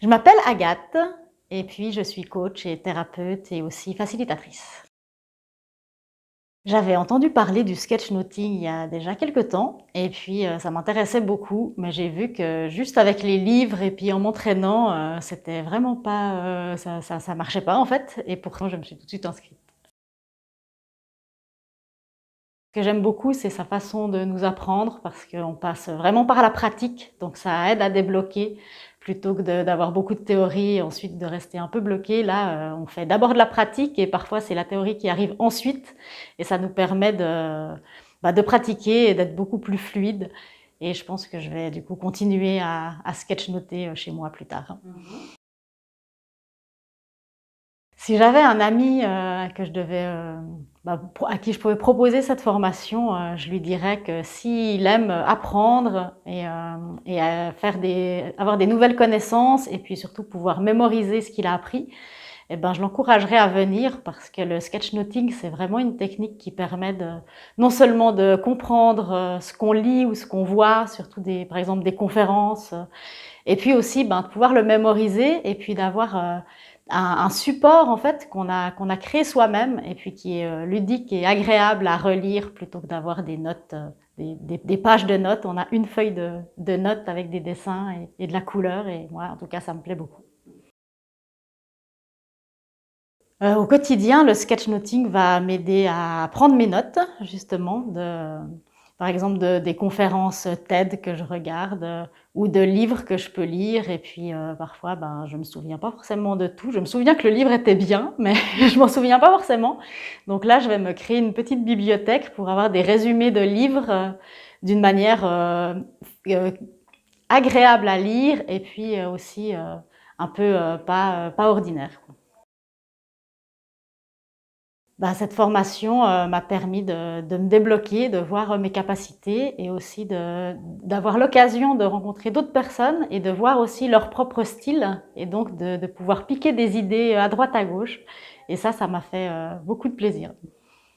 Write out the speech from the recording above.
Je m'appelle Agathe et puis je suis coach et thérapeute et aussi facilitatrice. J'avais entendu parler du sketchnoting il y a déjà quelques temps et puis ça m'intéressait beaucoup, mais j'ai vu que juste avec les livres et puis en m'entraînant, c'était vraiment pas, ça marchait pas en fait et pourtant je me suis tout de suite inscrite. Ce que j'aime beaucoup, c'est sa façon de nous apprendre parce qu'on passe vraiment par la pratique, donc ça aide à débloquer plutôt que d'avoir beaucoup de théorie et ensuite de rester un peu bloqué. Là, on fait d'abord de la pratique et parfois c'est la théorie qui arrive ensuite et ça nous permet de pratiquer et d'être beaucoup plus fluide. Et je pense que je vais du coup continuer à sketchnoter chez moi plus tard. Si j'avais un ami, que je devais, à qui je pouvais proposer cette formation, je lui dirais que s'il aime apprendre et avoir des nouvelles connaissances et puis surtout pouvoir mémoriser ce qu'il a appris, eh ben, je l'encouragerais à venir parce que le sketchnoting, c'est vraiment une technique qui permet non seulement de comprendre, ce qu'on lit ou ce qu'on voit, surtout par exemple des conférences, et puis aussi, de pouvoir le mémoriser et puis d'avoir un support en fait qu'on a créé soi-même et puis qui est ludique et agréable à relire plutôt que d'avoir des notes, des pages de notes. On a une feuille de notes avec des dessins et de la couleur et moi, en tout cas, ça me plaît beaucoup. Au quotidien, le sketchnoting va m'aider à prendre mes notes, justement, par exemple des conférences TED que je regarde ou de livres que je peux lire. Et puis parfois, je me souviens pas forcément de tout. Je me souviens que le livre était bien, mais je m'en souviens pas forcément. Donc là, je vais me créer une petite bibliothèque pour avoir des résumés de livres d'une manière euh, agréable à lire et puis aussi un peu pas ordinaire. Cette formation m'a permis de me débloquer, de voir mes capacités et aussi d'avoir l'occasion de rencontrer d'autres personnes et de voir aussi leur propre style et donc de pouvoir piquer des idées à droite à gauche. Et ça m'a fait beaucoup de plaisir.